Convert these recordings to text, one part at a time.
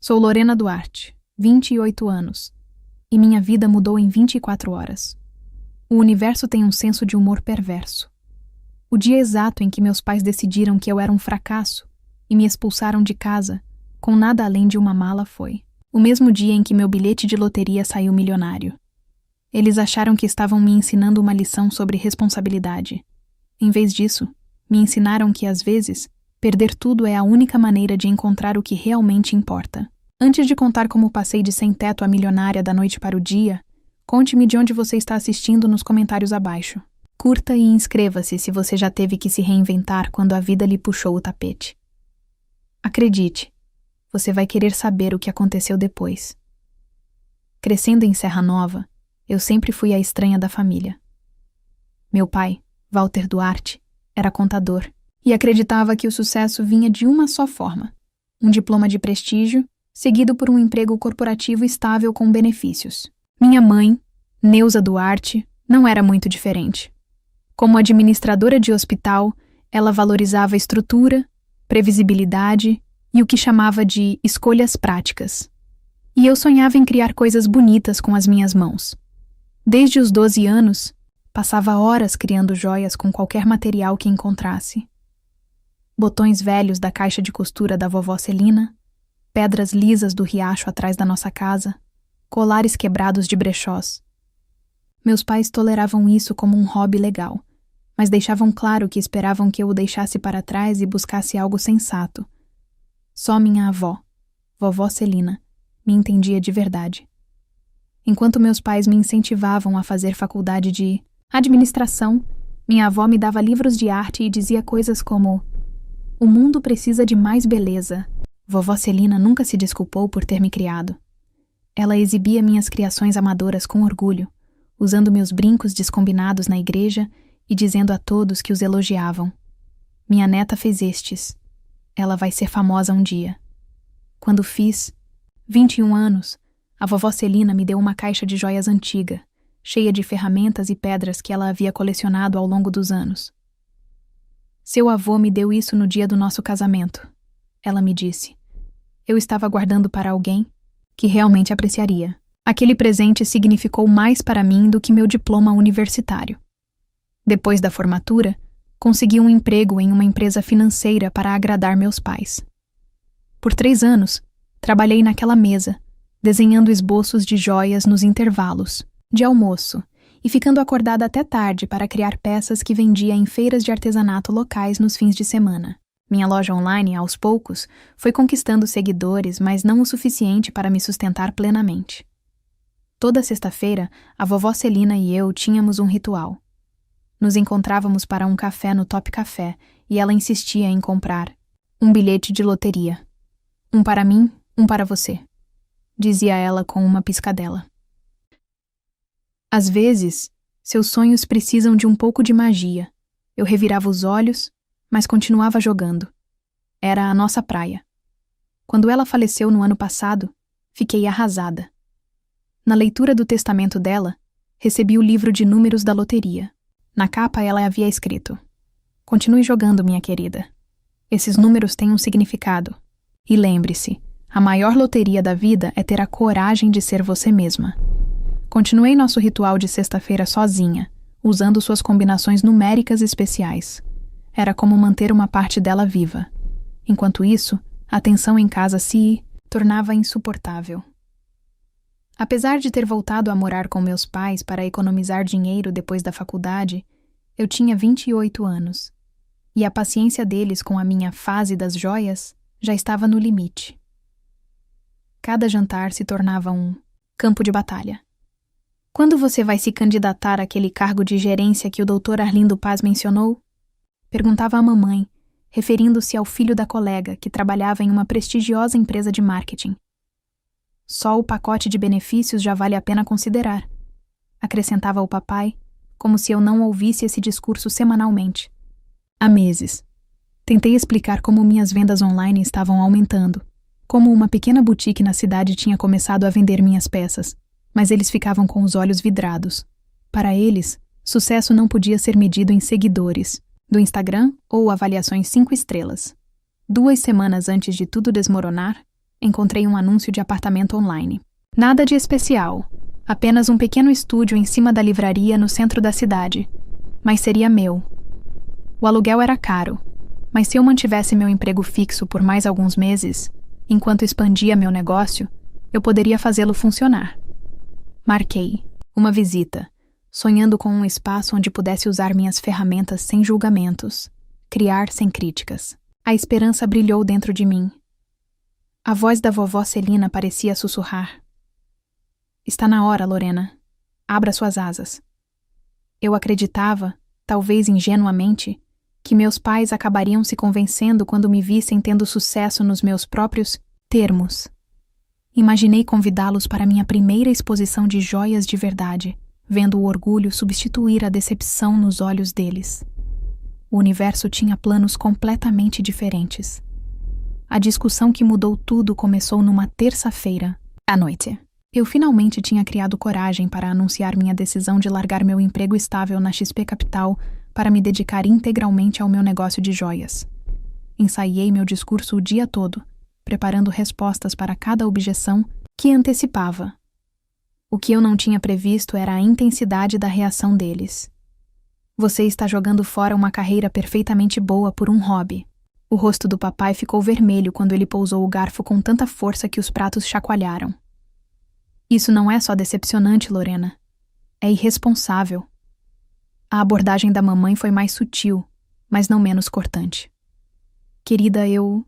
Sou Lorena Duarte, 28 anos, e minha vida mudou em 24 horas. O universo tem um senso de humor perverso. O dia exato em que meus pais decidiram que eu era um fracasso e me expulsaram de casa, com nada além de uma mala, foi o mesmo dia em que meu bilhete de loteria saiu milionário. Eles acharam que estavam me ensinando uma lição sobre responsabilidade. Em vez disso, me ensinaram que, às vezes, perder tudo é a única maneira de encontrar o que realmente importa. Antes de contar como passei de sem-teto a milionária da noite para o dia, conte-me de onde você está assistindo nos comentários abaixo. Curta e inscreva-se se você já teve que se reinventar quando a vida lhe puxou o tapete. Acredite, você vai querer saber o que aconteceu depois. Crescendo em Serra Nova, eu sempre fui a estranha da família. Meu pai, Walter Duarte, era contador e acreditava que o sucesso vinha de uma só forma: um diploma de prestígio, seguido por um emprego corporativo estável com benefícios. Minha mãe, Neuza Duarte, não era muito diferente. Como administradora de hospital, ela valorizava estrutura, previsibilidade e o que chamava de escolhas práticas. E eu sonhava em criar coisas bonitas com as minhas mãos. Desde os 12 anos, passava horas criando joias com qualquer material que encontrasse. Botões velhos da caixa de costura da vovó Celina, pedras lisas do riacho atrás da nossa casa, colares quebrados de brechós. Meus pais toleravam isso como um hobby legal, mas deixavam claro que esperavam que eu o deixasse para trás e buscasse algo sensato. Só minha avó, vovó Celina, me entendia de verdade. Enquanto meus pais me incentivavam a fazer faculdade de administração, minha avó me dava livros de arte e dizia coisas como: "O mundo precisa de mais beleza." Vovó Celina nunca se desculpou por ter me criado. Ela exibia minhas criações amadoras com orgulho, usando meus brincos descombinados na igreja e dizendo a todos que os elogiavam: "Minha neta fez estes. Ela vai ser famosa um dia." Quando fiz 21 anos, a vovó Celina me deu uma caixa de joias antiga, cheia de ferramentas e pedras que ela havia colecionado ao longo dos anos. "Seu avô me deu isso no dia do nosso casamento," ela me disse. Eu estava guardando para alguém que realmente apreciaria. Aquele presente significou mais para mim do que meu diploma universitário. Depois da formatura, consegui um emprego em uma empresa financeira para agradar meus pais. Por 3 anos, trabalhei naquela mesa, desenhando esboços de joias nos intervalos, de almoço, e ficando acordada até tarde para criar peças que vendia em feiras de artesanato locais nos fins de semana. Minha loja online, aos poucos, foi conquistando seguidores, mas não o suficiente para me sustentar plenamente. Toda sexta-feira, a vovó Celina e eu tínhamos um ritual. Nos encontrávamos para um café no Top Café e ela insistia em comprar um bilhete de loteria. "Um para mim, um para você," dizia ela com uma piscadela. Às vezes, seus sonhos precisam de um pouco de magia. Eu revirava os olhos, mas continuava jogando. Era a nossa praia. Quando ela faleceu no ano passado, fiquei arrasada. Na leitura do testamento dela, recebi o livro de números da loteria. Na capa ela havia escrito: "Continue jogando, minha querida. Esses números têm um significado. E lembre-se, a maior loteria da vida é ter a coragem de ser você mesma." Continuei nosso ritual de sexta-feira sozinha, usando suas combinações numéricas especiais. Era como manter uma parte dela viva. Enquanto isso, a tensão em casa se tornava insuportável. Apesar de ter voltado a morar com meus pais para economizar dinheiro depois da faculdade, eu tinha 28 anos. E a paciência deles com a minha fase das joias já estava no limite. Cada jantar se tornava um campo de batalha. "Quando você vai se candidatar àquele cargo de gerência que o Dr. Arlindo Paz mencionou?" perguntava a mamãe, referindo-se ao filho da colega que trabalhava em uma prestigiosa empresa de marketing. "Só o pacote de benefícios já vale a pena considerar," acrescentava o papai, como se eu não ouvisse esse discurso semanalmente. Há meses, tentei explicar como minhas vendas online estavam aumentando, como uma pequena boutique na cidade tinha começado a vender minhas peças, mas eles ficavam com os olhos vidrados. Para eles, sucesso não podia ser medido em seguidores do Instagram ou avaliações 5 estrelas. 2 semanas antes de tudo desmoronar, encontrei um anúncio de apartamento online. Nada de especial, apenas um pequeno estúdio em cima da livraria no centro da cidade. Mas seria meu. O aluguel era caro, mas se eu mantivesse meu emprego fixo por mais alguns meses, enquanto expandia meu negócio, eu poderia fazê-lo funcionar. Marquei uma visita, sonhando com um espaço onde pudesse usar minhas ferramentas sem julgamentos, criar sem críticas. A esperança brilhou dentro de mim. A voz da vovó Celina parecia sussurrar. Está na hora, Lorena. Abra suas asas. Eu acreditava, talvez ingenuamente, que meus pais acabariam se convencendo quando me vissem tendo sucesso nos meus próprios termos. Imaginei convidá-los para minha primeira exposição de joias de verdade, vendo o orgulho substituir a decepção nos olhos deles. O universo tinha planos completamente diferentes. A discussão que mudou tudo começou numa terça-feira, à noite. Eu finalmente tinha criado coragem para anunciar minha decisão de largar meu emprego estável na XP Capital para me dedicar integralmente ao meu negócio de joias. Ensaiei meu discurso o dia todo, preparando respostas para cada objeção que antecipava. O que eu não tinha previsto era a intensidade da reação deles. Você está jogando fora uma carreira perfeitamente boa por um hobby. O rosto do papai ficou vermelho quando ele pousou o garfo com tanta força que os pratos chacoalharam. Isso não é só decepcionante, Lorena. É irresponsável. A abordagem da mamãe foi mais sutil, mas não menos cortante. Querida, eu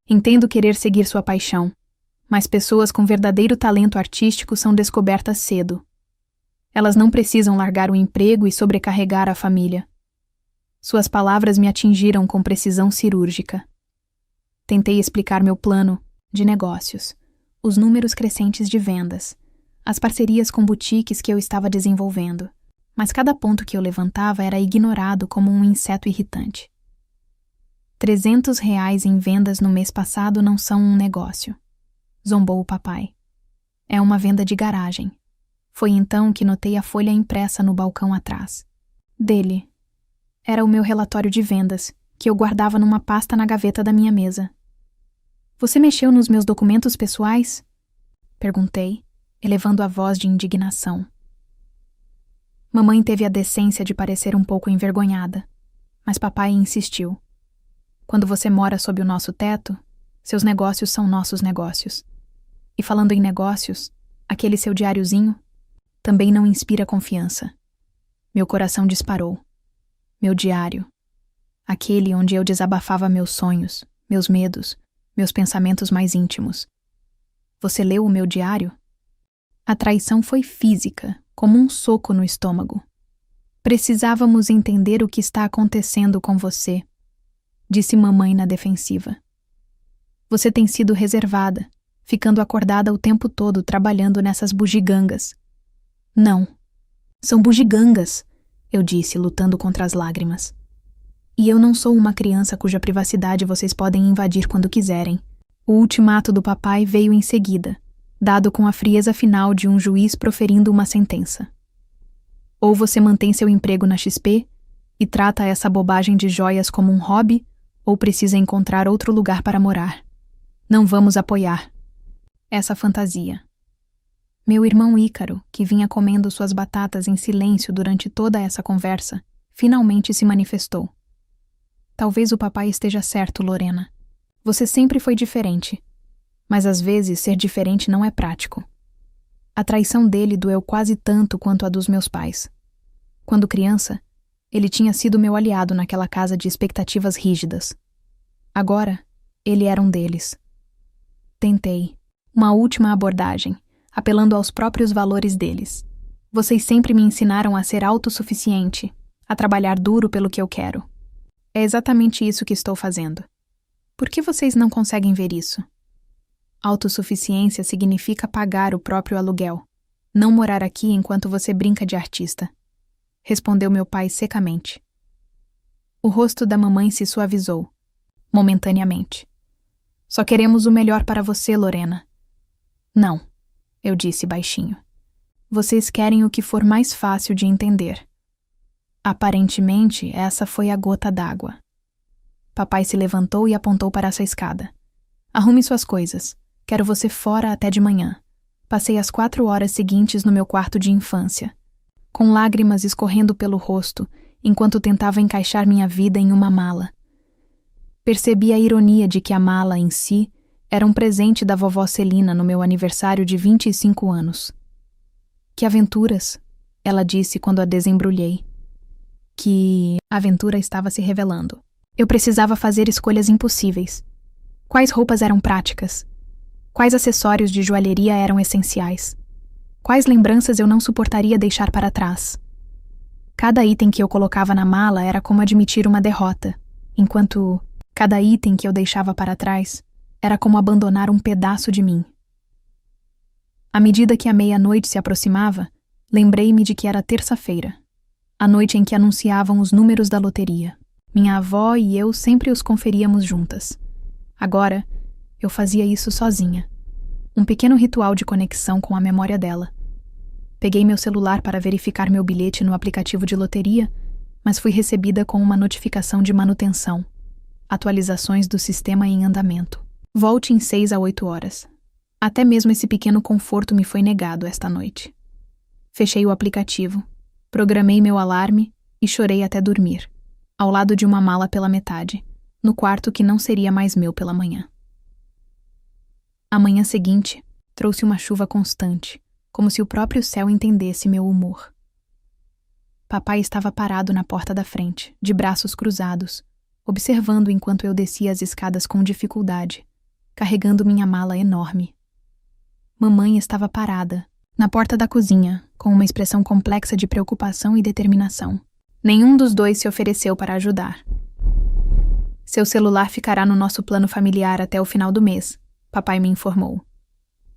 entendo querer seguir sua paixão, mas pessoas com verdadeiro talento artístico são descobertas cedo. Elas não precisam largar o emprego e sobrecarregar a família. Suas palavras me atingiram com precisão cirúrgica. Tentei explicar meu plano de negócios, os números crescentes de vendas, as parcerias com boutiques que eu estava desenvolvendo, mas cada ponto que eu levantava era ignorado como um inseto irritante. R$300 em vendas no mês passado não são um negócio, zombou o papai. É uma venda de garagem. Foi então que notei a folha impressa no balcão atrás. Dele. Era o meu relatório de vendas, que eu guardava numa pasta na gaveta da minha mesa. Você mexeu nos meus documentos pessoais? Perguntei, elevando a voz de indignação. Mamãe teve a decência de parecer um pouco envergonhada, mas papai insistiu. Quando você mora sob o nosso teto, seus negócios são nossos negócios. E falando em negócios, aquele seu diáriozinho também não inspira confiança. Meu coração disparou. Meu diário. Aquele onde eu desabafava meus sonhos, meus medos, meus pensamentos mais íntimos. Você leu o meu diário? A traição foi física, como um soco no estômago. Precisávamos entender o que está acontecendo com você, disse mamãe na defensiva. Você tem sido reservada, ficando acordada o tempo todo trabalhando nessas bugigangas. Não, são bugigangas, eu disse, lutando contra as lágrimas. E eu não sou uma criança cuja privacidade vocês podem invadir quando quiserem. O ultimato do papai veio em seguida, dado com a frieza final de um juiz proferindo uma sentença. Ou você mantém seu emprego na XP e trata essa bobagem de joias como um hobby, ou precisa encontrar outro lugar para morar. Não vamos apoiar essa fantasia. Meu irmão Ícaro, que vinha comendo suas batatas em silêncio durante toda essa conversa, finalmente se manifestou. Talvez o papai esteja certo, Lorena. Você sempre foi diferente. Mas às vezes ser diferente não é prático. A traição dele doeu quase tanto quanto a dos meus pais. Quando criança, ele tinha sido meu aliado naquela casa de expectativas rígidas. Agora, ele era um deles. Tentei. Uma última abordagem, apelando aos próprios valores deles. Vocês sempre me ensinaram a ser autossuficiente, a trabalhar duro pelo que eu quero. É exatamente isso que estou fazendo. Por que vocês não conseguem ver isso? Autossuficiência significa pagar o próprio aluguel, não morar aqui enquanto você brinca de artista, respondeu meu pai secamente. O rosto da mamãe se suavizou, momentaneamente. Só queremos o melhor para você, Lorena. Não, eu disse baixinho. Vocês querem o que for mais fácil de entender. Aparentemente, essa foi a gota d'água. Papai se levantou e apontou para essa escada. Arrume suas coisas. Quero você fora até de manhã. Passei as 4 horas seguintes no meu quarto de infância, com lágrimas escorrendo pelo rosto, enquanto tentava encaixar minha vida em uma mala. Percebi a ironia de que a mala, em si, era um presente da vovó Celina no meu aniversário de 25 anos. Que aventuras, ela disse quando a desembrulhei. Que a aventura estava se revelando. Eu precisava fazer escolhas impossíveis. Quais roupas eram práticas? Quais acessórios de joalheria eram essenciais? Quais lembranças eu não suportaria deixar para trás? Cada item que eu colocava na mala era como admitir uma derrota, enquanto cada item que eu deixava para trás era como abandonar um pedaço de mim. À medida que a meia-noite se aproximava, lembrei-me de que era terça-feira, a noite em que anunciavam os números da loteria. Minha avó e eu sempre os conferíamos juntas. Agora, eu fazia isso sozinha. Um pequeno ritual de conexão com a memória dela. Peguei meu celular para verificar meu bilhete no aplicativo de loteria, mas fui recebida com uma notificação de manutenção. Atualizações do sistema em andamento. Volte em 6 a 8 horas. Até mesmo esse pequeno conforto me foi negado esta noite. Fechei o aplicativo, programei meu alarme e chorei até dormir, ao lado de uma mala pela metade, no quarto que não seria mais meu pela manhã. A manhã seguinte trouxe uma chuva constante, como se o próprio céu entendesse meu humor. Papai estava parado na porta da frente, de braços cruzados, observando enquanto eu descia as escadas com dificuldade, carregando minha mala enorme. Mamãe estava parada, na porta da cozinha, com uma expressão complexa de preocupação e determinação. Nenhum dos dois se ofereceu para ajudar. Seu celular ficará no nosso plano familiar até o final do mês, papai me informou.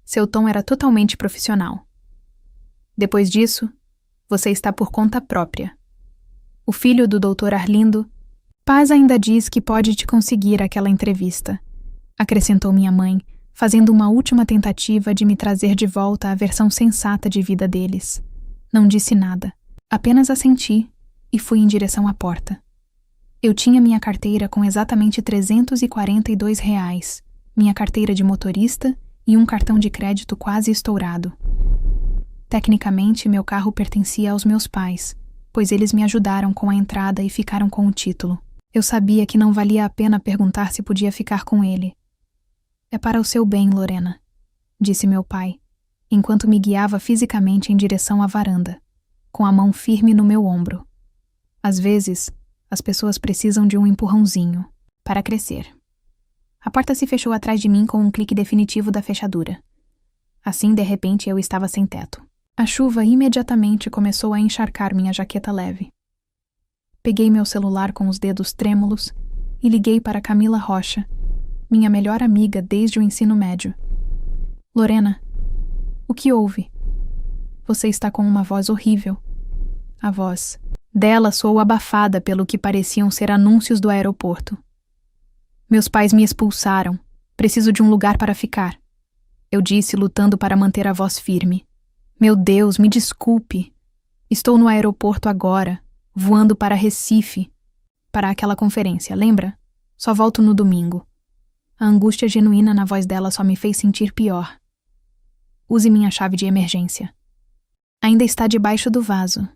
Seu tom era totalmente profissional. Depois disso, você está por conta própria. O filho do Dr. Arlindo, Paz ainda diz que pode te conseguir aquela entrevista, acrescentou minha mãe, fazendo uma última tentativa de me trazer de volta à versão sensata de vida deles. Não disse nada, apenas assenti e fui em direção à porta. Eu tinha minha carteira com exatamente R$ 342, minha carteira de motorista e um cartão de crédito quase estourado. Tecnicamente, meu carro pertencia aos meus pais, pois eles me ajudaram com a entrada e ficaram com o título. Eu sabia que não valia a pena perguntar se podia ficar com ele. É para o seu bem, Lorena, disse meu pai, enquanto me guiava fisicamente em direção à varanda, com a mão firme no meu ombro. Às vezes, as pessoas precisam de um empurrãozinho para crescer. A porta se fechou atrás de mim com um clique definitivo da fechadura. Assim, de repente, eu estava sem teto. A chuva imediatamente começou a encharcar minha jaqueta leve. Peguei meu celular com os dedos trêmulos e liguei para Camila Rocha, minha melhor amiga desde o ensino médio. Lorena, o que houve? Você está com uma voz horrível. A voz dela soou abafada pelo que pareciam ser anúncios do aeroporto. Meus pais me expulsaram. Preciso de um lugar para ficar. Eu disse, lutando para manter a voz firme. Meu Deus, me desculpe. Estou no aeroporto agora, voando para Recife, para aquela conferência, lembra? Só volto no domingo. A angústia genuína na voz dela só me fez sentir pior. Use minha chave de emergência. Ainda está debaixo do vaso.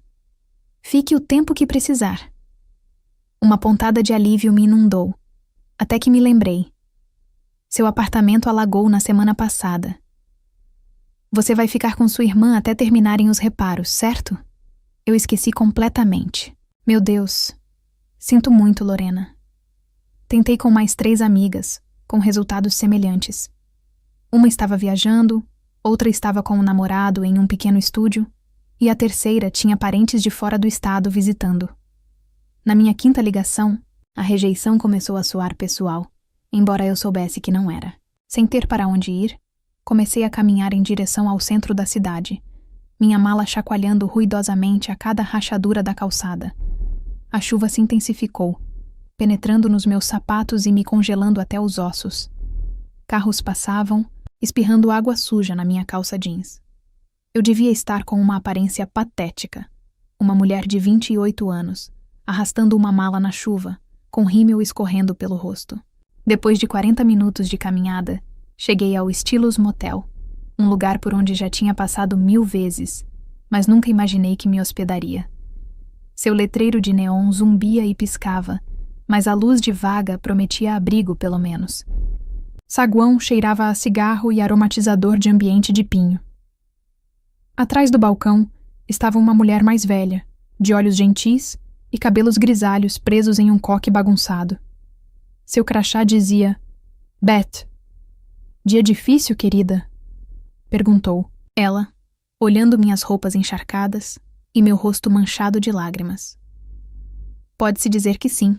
Fique o tempo que precisar. Uma pontada de alívio me inundou, até que me lembrei. Seu apartamento alagou na semana passada. Você vai ficar com sua irmã até terminarem os reparos, certo? Eu esqueci completamente. Meu Deus. Sinto muito, Lorena. Tentei com mais 3 amigas, com resultados semelhantes. Uma estava viajando, outra estava com um namorado em um pequeno estúdio, e a terceira tinha parentes de fora do estado visitando. Na minha 5ª ligação, a rejeição começou a soar pessoal, embora eu soubesse que não era. Sem ter para onde ir, comecei a caminhar em direção ao centro da cidade, minha mala chacoalhando ruidosamente a cada rachadura da calçada. A chuva se intensificou, penetrando nos meus sapatos e me congelando até os ossos. Carros passavam, espirrando água suja na minha calça jeans. Eu devia estar com uma aparência patética. Uma mulher de 28 anos, arrastando uma mala na chuva, com rímel escorrendo pelo rosto. Depois de 40 minutos de caminhada, Cheguei ao Estilos Motel, um lugar por onde já tinha passado 1000 vezes, mas nunca imaginei que me hospedaria. Seu letreiro de neon zumbia e piscava, mas a luz de vaga prometia abrigo, pelo menos. Saguão cheirava a cigarro e aromatizador de ambiente de pinho. Atrás do balcão estava uma mulher mais velha, de olhos gentis e cabelos grisalhos presos em um coque bagunçado. Seu crachá dizia: Beth. Dia difícil, querida? Perguntou ela, olhando minhas roupas encharcadas e meu rosto manchado de lágrimas. Pode-se dizer que sim,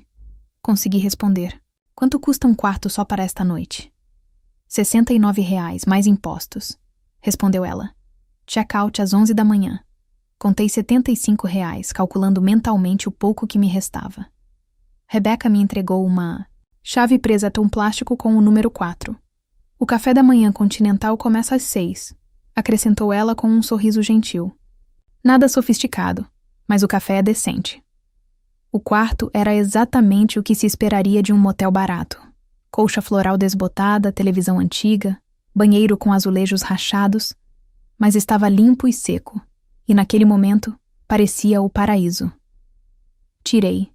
consegui responder. Quanto custa um quarto só para esta noite? R$69, mais impostos, respondeu ela. Check-out às 11 da manhã. Contei R$75, calculando mentalmente o pouco que me restava. Rebecca me entregou uma chave presa a um plástico com o número 4. O café da manhã continental começa às 6, acrescentou ela com um sorriso gentil. Nada sofisticado, mas o café é decente. O quarto era exatamente o que se esperaria de um motel barato. Colcha floral desbotada, televisão antiga, banheiro com azulejos rachados, mas estava limpo e seco, e naquele momento parecia o paraíso. Tirei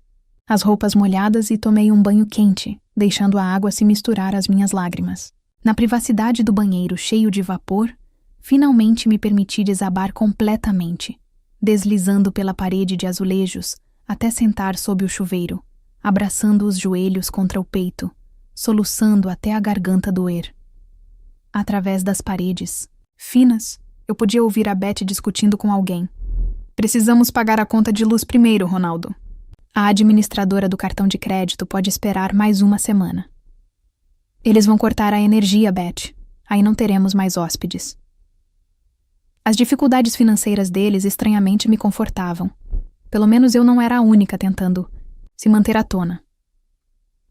as roupas molhadas e tomei um banho quente, deixando a água se misturar às minhas lágrimas. Na privacidade do banheiro cheio de vapor, finalmente me permiti desabar completamente, deslizando pela parede de azulejos até sentar sob o chuveiro, abraçando os joelhos contra o peito, soluçando até a garganta doer. Através das paredes finas, eu podia ouvir a Beth discutindo com alguém. Precisamos pagar a conta de luz primeiro, Ronaldo. A administradora do cartão de crédito pode esperar mais uma semana. Eles vão cortar a energia, Beth. Aí não teremos mais hóspedes. As dificuldades financeiras deles estranhamente me confortavam. Pelo menos eu não era a única tentando se manter à tona.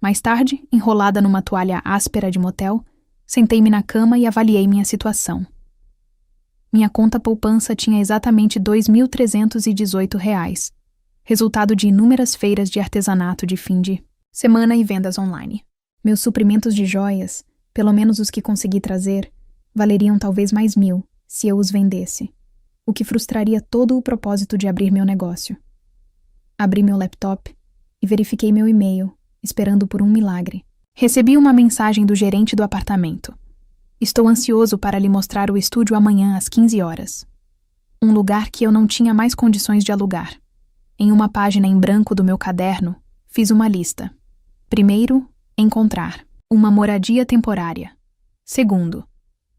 Mais tarde, enrolada numa toalha áspera de motel, sentei-me na cama e avaliei minha situação. Minha conta poupança tinha exatamente R$2.318, resultado de inúmeras feiras de artesanato de fim de semana e vendas online. Meus suprimentos de joias, pelo menos os que consegui trazer, valeriam talvez mais 1.000 se eu os vendesse, o que frustraria todo o propósito de abrir meu negócio. Abri meu laptop e verifiquei meu e-mail, esperando por um milagre. Recebi uma mensagem do gerente do apartamento. Estou ansioso para lhe mostrar o estúdio amanhã às 15 horas. Um lugar que eu não tinha mais condições de alugar. Em uma página em branco do meu caderno, fiz uma lista. Primeiro, encontrar uma moradia temporária. Segundo,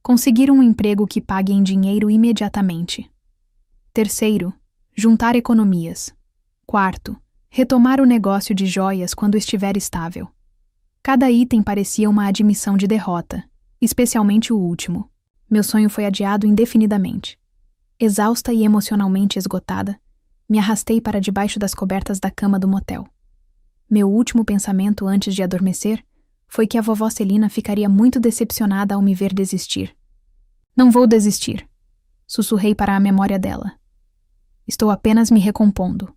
conseguir um emprego que pague em dinheiro imediatamente. Terceiro, juntar economias. Quarto, retomar o negócio de joias quando estiver estável. Cada item parecia uma admissão de derrota, especialmente o último. Meu sonho foi adiado indefinidamente. Exausta e emocionalmente esgotada, me arrastei para debaixo das cobertas da cama do motel. Meu último pensamento antes de adormecer foi que a vovó Celina ficaria muito decepcionada ao me ver desistir. Não vou desistir, sussurrei para a memória dela. Estou apenas me recompondo.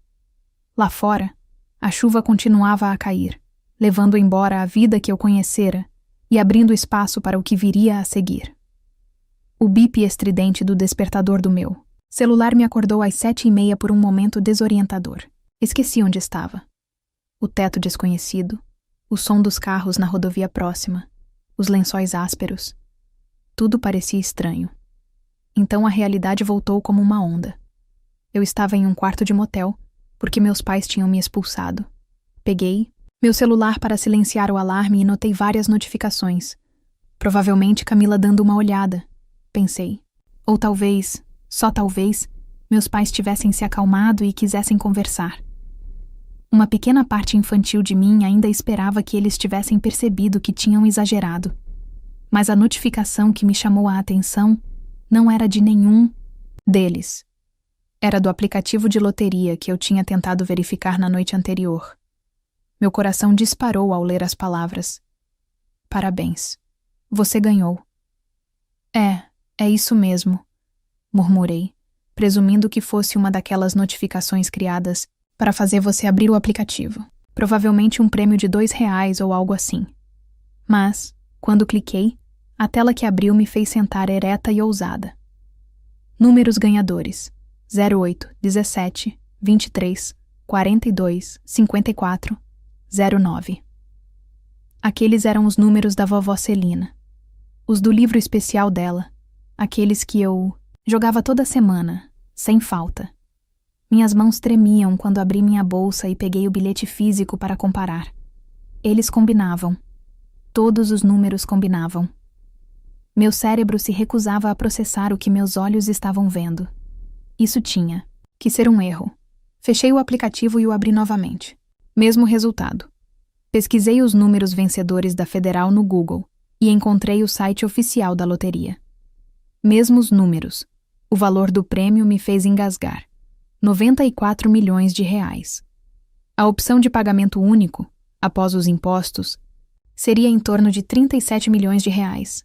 Lá fora, a chuva continuava a cair, levando embora a vida que eu conhecera e abrindo espaço para o que viria a seguir. O bip estridente do despertador do meu celular me acordou às 7h30 por um momento desorientador. Esqueci onde estava. O teto desconhecido, o som dos carros na rodovia próxima, os lençóis ásperos. Tudo parecia estranho. Então a realidade voltou como uma onda. Eu estava em um quarto de motel, porque meus pais tinham me expulsado. Peguei meu celular para silenciar o alarme e notei várias notificações. Provavelmente Camila dando uma olhada, pensei. Ou talvez, só talvez, meus pais tivessem se acalmado e quisessem conversar. Uma pequena parte infantil de mim ainda esperava que eles tivessem percebido que tinham exagerado. Mas a notificação que me chamou a atenção não era de nenhum deles. Era do aplicativo de loteria que eu tinha tentado verificar na noite anterior. Meu coração disparou ao ler as palavras. Parabéns. Você ganhou. É isso mesmo, murmurei, presumindo que fosse uma daquelas notificações criadas para fazer você abrir o aplicativo. Provavelmente um prêmio de R$2 ou algo assim. Mas, quando cliquei, A tela que abriu me fez sentar ereta e ousada. Números ganhadores: 08, 17, 23, 42, 54, 09. Aqueles eram os números da vovó Celina. Os do livro especial dela. Aqueles que eu jogava toda semana, sem falta. Minhas mãos tremiam quando abri minha bolsa e peguei o bilhete físico para comparar. Eles combinavam. Todos os números combinavam. Meu cérebro se recusava a processar o que meus olhos estavam vendo. Isso tinha que ser um erro. Fechei o aplicativo e o abri novamente. Mesmo resultado. Pesquisei os números vencedores da Federal no Google e encontrei o site oficial da loteria. Mesmos números. O valor do prêmio me fez engasgar. 94 milhões de reais. A opção de pagamento único, após os impostos, seria em torno de 37 milhões de reais.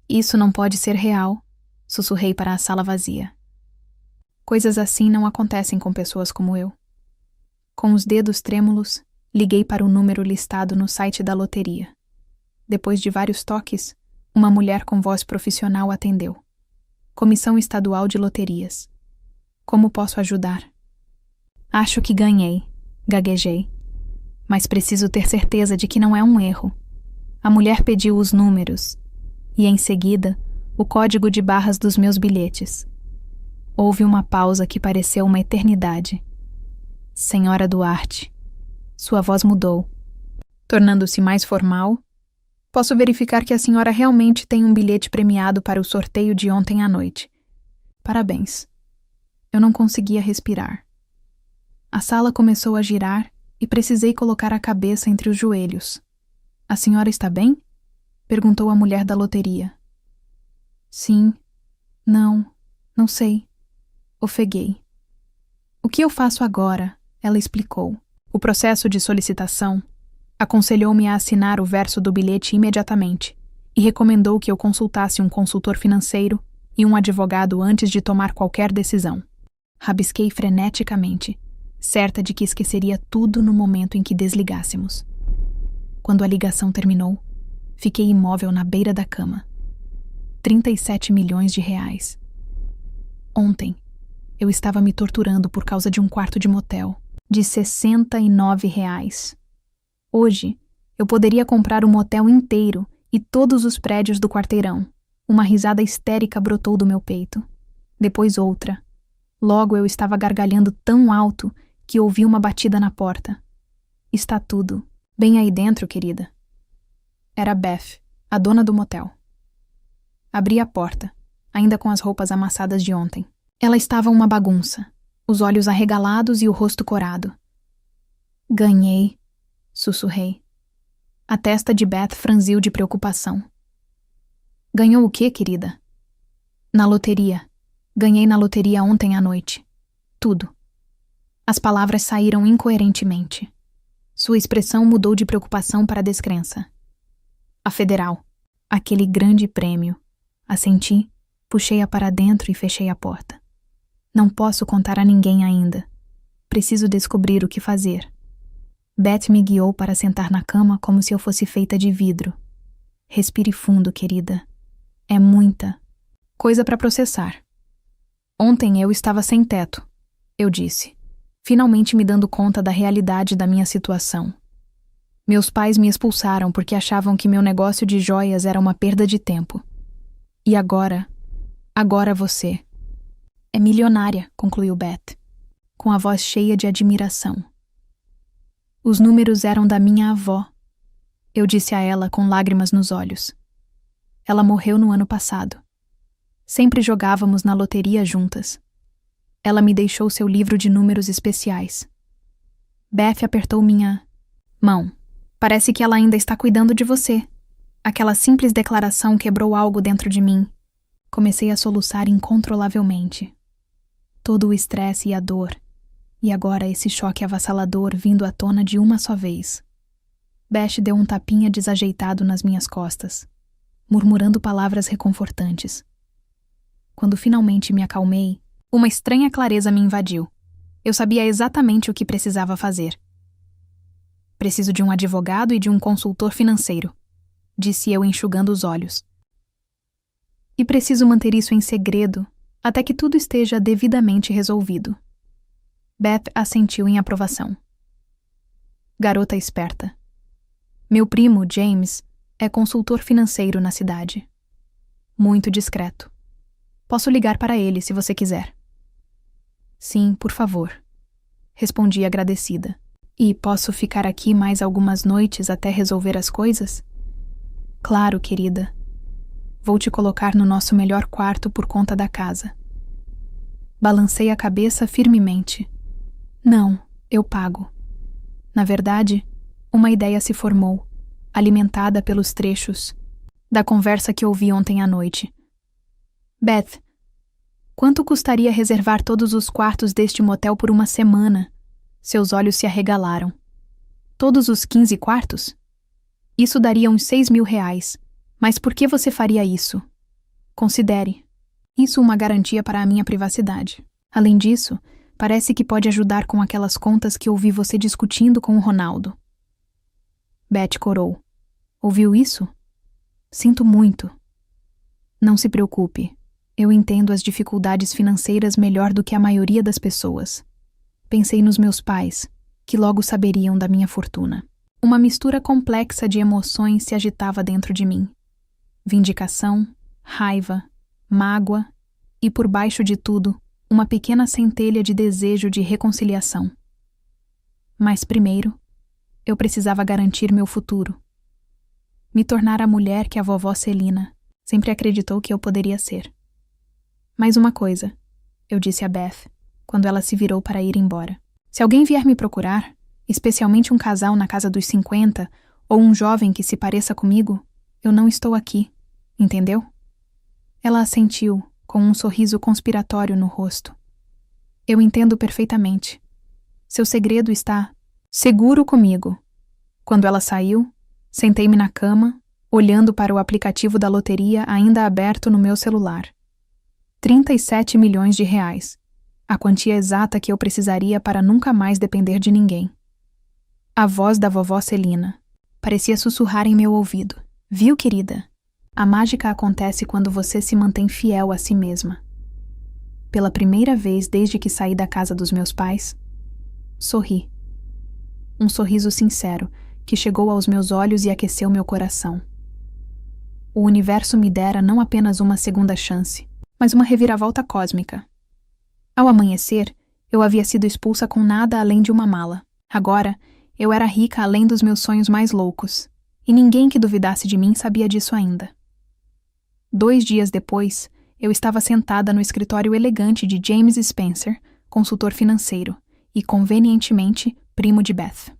Isso não pode ser real, sussurrei para a sala vazia. Coisas assim não acontecem com pessoas como eu. Com os dedos trêmulos, liguei para o número listado no site da loteria. Depois de vários toques, uma mulher com voz profissional atendeu. Comissão Estadual de Loterias. Como posso ajudar? Acho que ganhei, gaguejei. Mas preciso ter certeza de que não é um erro. A mulher pediu os números e, em seguida, o código de barras dos meus bilhetes. Houve uma pausa que pareceu uma eternidade. Senhora Duarte. Sua voz mudou, tornando-se mais formal. Posso verificar que a senhora realmente tem um bilhete premiado para o sorteio de ontem à noite. Parabéns. Eu não conseguia respirar. A sala começou a girar e precisei colocar a cabeça entre os joelhos. A senhora está bem? Perguntou a mulher da loteria. Sim. Não sei. Ofeguei. O que eu faço agora? Ela explicou. O processo de solicitação. Aconselhou-me a assinar o verso do bilhete imediatamente e recomendou que eu consultasse um consultor financeiro e um advogado antes de tomar qualquer decisão. Rabisquei freneticamente, certa de que esqueceria tudo no momento em que desligássemos. Quando a ligação terminou, fiquei imóvel na beira da cama. 37 milhões de reais. Ontem, eu estava me torturando por causa de um quarto de motel, de R$69. Hoje, eu poderia comprar o motel inteiro e todos os prédios do quarteirão. Uma risada histérica brotou do meu peito. Depois outra. Logo eu estava gargalhando tão alto que ouvi uma batida na porta. Está tudo bem aí dentro, querida? Era Beth, a dona do motel. Abri a porta, ainda com as roupas amassadas de ontem. Ela estava uma bagunça, os olhos arregalados e o rosto corado. Ganhei, sussurrei. A testa de Beth franziu de preocupação. Ganhou o quê, querida? Na loteria. Ganhei na loteria ontem à noite. Tudo. As palavras saíram incoerentemente. Sua expressão mudou de preocupação para descrença. A Federal. Aquele grande prêmio. Assenti, puxei-a para dentro e fechei a porta. Não posso contar a ninguém ainda. Preciso descobrir o que fazer. Beth me guiou para sentar na cama como se eu fosse feita de vidro. Respire fundo, querida. É muita coisa para processar. Ontem eu estava sem teto, eu disse, finalmente me dando conta da realidade da minha situação. Meus pais me expulsaram porque achavam que meu negócio de joias era uma perda de tempo. E agora você. É milionária, concluiu Beth, com a voz cheia de admiração. Os números eram da minha avó, eu disse a ela com lágrimas nos olhos. Ela morreu no ano passado. Sempre jogávamos na loteria juntas. Ela me deixou seu livro de números especiais. Beth apertou minha mão. Parece que ela ainda está cuidando de você. Aquela simples declaração quebrou algo dentro de mim. Comecei a soluçar incontrolavelmente. Todo o estresse e a dor. E agora esse choque avassalador vindo à tona de uma só vez. Beth deu um tapinha desajeitado nas minhas costas, murmurando palavras reconfortantes. Quando finalmente me acalmei, uma estranha clareza me invadiu. Eu sabia exatamente o que precisava fazer. Preciso de um advogado e de um consultor financeiro. disse eu enxugando os olhos. E preciso manter isso em segredo até que tudo esteja devidamente resolvido. Beth assentiu em aprovação. Garota esperta. Meu primo, James, é consultor financeiro na cidade. Muito discreto. Posso ligar para ele se você quiser. Sim, por favor. Respondi agradecida. E posso ficar aqui mais algumas noites até resolver as coisas? Claro, querida. Vou te colocar no nosso melhor quarto por conta da casa. Balancei a cabeça firmemente. Não, eu pago. Na verdade, uma ideia se formou, alimentada pelos trechos da conversa que ouvi ontem à noite. Beth, quanto custaria reservar todos os quartos deste motel por uma semana? Seus olhos se arregalaram. Todos os 15 quartos? Isso daria uns R$6.000. Mas por que você faria isso? Considere. Isso uma garantia para a minha privacidade. Além disso, parece que pode ajudar com aquelas contas que ouvi você discutindo com o Ronaldo. Beth corou. Ouviu isso? Sinto muito. Não se preocupe. Eu entendo as dificuldades financeiras melhor do que a maioria das pessoas. Pensei nos meus pais, que logo saberiam da minha fortuna. Uma mistura complexa de emoções se agitava dentro de mim. Vindicação, raiva, mágoa e, por baixo de tudo, uma pequena centelha de desejo de reconciliação. Mas primeiro, eu precisava garantir meu futuro. Me tornar a mulher que a vovó Celina sempre acreditou que eu poderia ser. Mais uma coisa, eu disse a Beth, quando ela se virou para ir embora. Se alguém vier me procurar, especialmente um casal na casa dos 50 ou um jovem que se pareça comigo, eu não estou aqui, entendeu? Ela assentiu, com um sorriso conspiratório no rosto. Eu entendo perfeitamente. Seu segredo está seguro comigo. Quando ela saiu, sentei-me na cama, olhando para o aplicativo da loteria ainda aberto no meu celular. R$37 milhões, a quantia exata que eu precisaria para nunca mais depender de ninguém. A voz da vovó Celina parecia sussurrar em meu ouvido. Viu, querida? A mágica acontece quando você se mantém fiel a si mesma. Pela primeira vez desde que saí da casa dos meus pais, sorri. Um sorriso sincero que chegou aos meus olhos e aqueceu meu coração. O universo me dera não apenas uma segunda chance, mas uma reviravolta cósmica. Ao amanhecer, eu havia sido expulsa com nada além de uma mala. Agora, eu era rica além dos meus sonhos mais loucos, e ninguém que duvidasse de mim sabia disso ainda. 2 dias depois, eu estava sentada no escritório elegante de James Spencer, consultor financeiro, e convenientemente primo de Beth.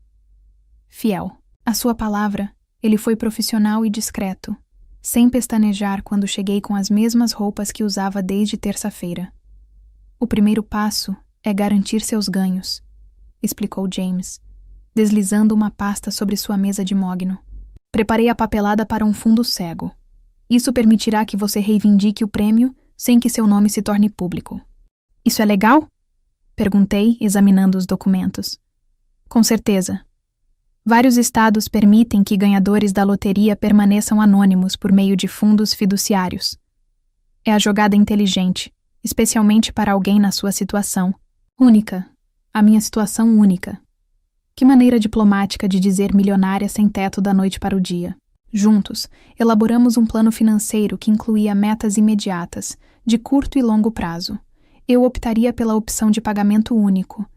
Fiel. À sua palavra, ele foi profissional e discreto, sem pestanejar quando cheguei com as mesmas roupas que usava desde terça-feira. O primeiro passo é garantir seus ganhos, explicou James, deslizando uma pasta sobre sua mesa de mogno. Preparei a papelada para um fundo cego. Isso permitirá que você reivindique o prêmio sem que seu nome se torne público. Isso é legal? Perguntei, examinando os documentos. Com certeza. Vários estados permitem que ganhadores da loteria permaneçam anônimos por meio de fundos fiduciários. É a jogada inteligente, especialmente para alguém na sua situação. Única. A minha situação única. Que maneira diplomática de dizer milionária sem teto da noite para o dia. Juntos, elaboramos um plano financeiro que incluía metas imediatas, de curto e longo prazo. Eu optaria pela opção de pagamento único,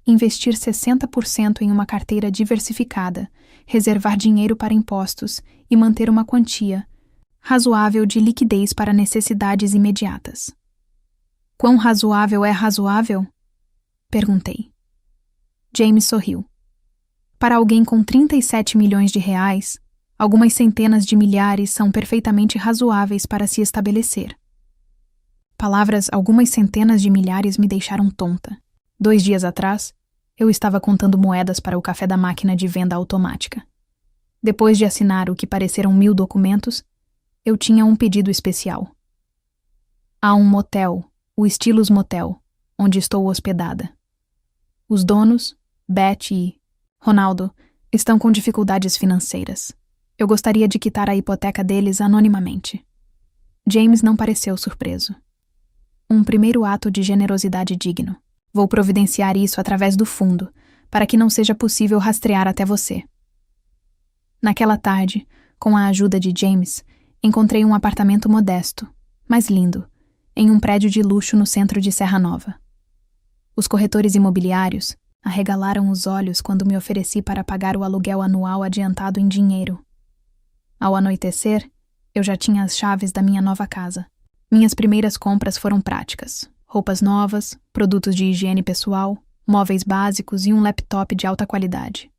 investir 60% em uma carteira diversificada, reservar dinheiro para impostos e manter uma quantia razoável de liquidez para necessidades imediatas. Quão razoável é razoável? Perguntei. James sorriu. Para alguém com R$37 milhões, algumas centenas de milhares são perfeitamente razoáveis para se estabelecer. Palavras algumas centenas de milhares me deixaram tonta. 2 dias atrás, eu estava contando moedas para o café da máquina de venda automática. Depois de assinar o que pareceram 1000 documentos, eu tinha um pedido especial. Há um motel, o Estilos Motel, onde estou hospedada. Os donos, Beth e Ronaldo, estão com dificuldades financeiras. Eu gostaria de quitar a hipoteca deles anonimamente. James não pareceu surpreso. Um primeiro ato de generosidade digno. Vou providenciar isso através do fundo, para que não seja possível rastrear até você. Naquela tarde, com a ajuda de James, encontrei um apartamento modesto, mas lindo, em um prédio de luxo no centro de Serra Nova. Os corretores imobiliários arregalaram os olhos quando me ofereci para pagar o aluguel anual adiantado em dinheiro. Ao anoitecer, eu já tinha as chaves da minha nova casa. Minhas primeiras compras foram práticas: roupas novas, produtos de higiene pessoal, móveis básicos e um laptop de alta qualidade.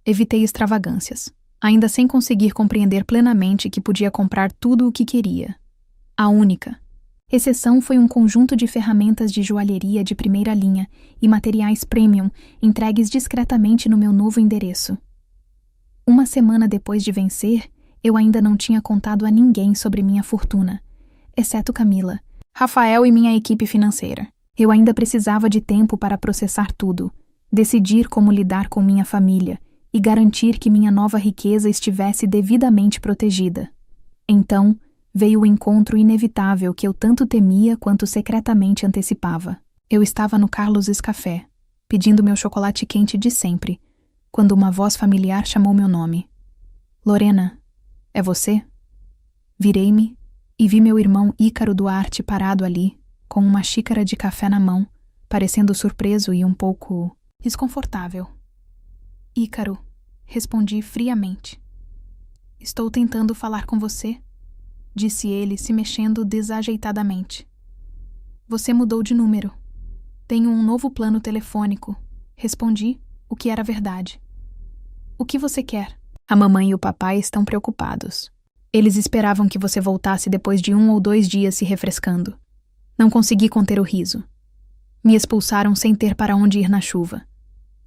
Evitei extravagâncias, ainda sem conseguir compreender plenamente que podia comprar tudo o que queria. A única exceção foi um conjunto de ferramentas de joalheria de primeira linha e materiais premium entregues discretamente no meu novo endereço. Uma semana depois de vencer, eu ainda não tinha contado a ninguém sobre minha fortuna, exceto Camila, Rafael e minha equipe financeira. Eu ainda precisava de tempo para processar tudo, decidir como lidar com minha família e garantir que minha nova riqueza estivesse devidamente protegida. Então, veio o encontro inevitável que eu tanto temia quanto secretamente antecipava. Eu estava no Carlos's Café, pedindo meu chocolate quente de sempre, quando uma voz familiar chamou meu nome. Lorena, é você? Virei-me e vi meu irmão Ícaro Duarte parado ali, com uma xícara de café na mão, parecendo surpreso e um pouco desconfortável. Ícaro, respondi friamente. Estou tentando falar com você, disse ele, se mexendo desajeitadamente. Você mudou de número. Tenho um novo plano telefônico. Respondi, o que era verdade. O que você quer? A mamãe e o papai estão preocupados. Eles esperavam que você voltasse depois de 1 ou 2 dias se refrescando. Não consegui conter o riso. Me expulsaram sem ter para onde ir na chuva.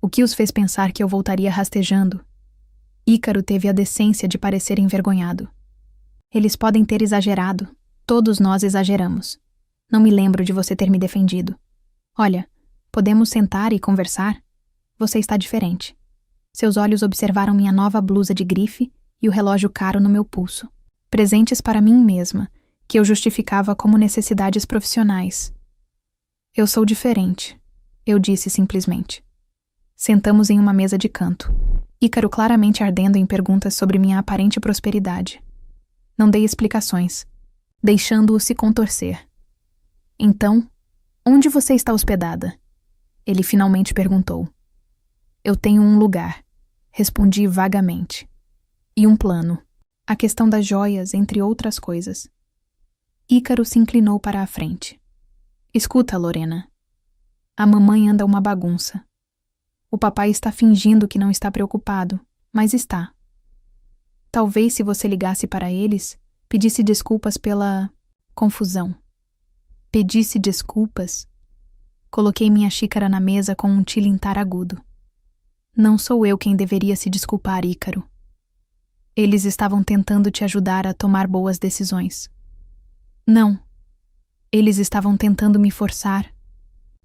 O que os fez pensar que eu voltaria rastejando? Ícaro teve a decência de parecer envergonhado. Eles podem ter exagerado. Todos nós exageramos. Não me lembro de você ter me defendido. Olha, podemos sentar e conversar? Você está diferente. Seus olhos observaram minha nova blusa de grife e o relógio caro no meu pulso. Presentes para mim mesma, que eu justificava como necessidades profissionais. Eu sou diferente, eu disse simplesmente. Sentamos em uma mesa de canto, Ícaro claramente ardendo em perguntas sobre minha aparente prosperidade. Não dei explicações, deixando-o se contorcer. Então, onde você está hospedada? Ele finalmente perguntou. Eu tenho um lugar, respondi vagamente. E um plano. A questão das joias, entre outras coisas. Ícaro se inclinou para a frente. Escuta, Lorena. A mamãe anda uma bagunça. O papai está fingindo que não está preocupado, mas está. Talvez se você ligasse para eles, pedisse desculpas pela confusão. Pedisse desculpas? Coloquei minha xícara na mesa com um tilintar agudo. Não sou eu quem deveria se desculpar, Ícaro. Eles estavam tentando te ajudar a tomar boas decisões. Não. Eles estavam tentando me forçar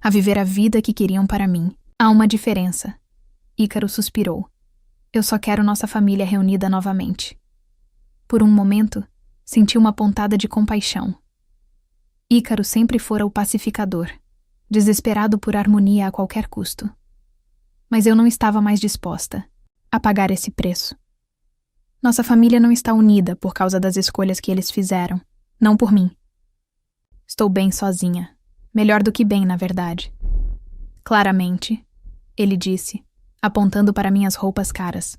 a viver a vida que queriam para mim. Há uma diferença. Ícaro suspirou. Eu só quero nossa família reunida novamente. Por um momento, senti uma pontada de compaixão. Ícaro sempre fora o pacificador, desesperado por harmonia a qualquer custo. Mas eu não estava mais disposta a pagar esse preço. Nossa família não está unida por causa das escolhas que eles fizeram, não por mim. Estou bem sozinha, melhor do que bem, na verdade. Claramente, ele disse, apontando para minhas roupas caras.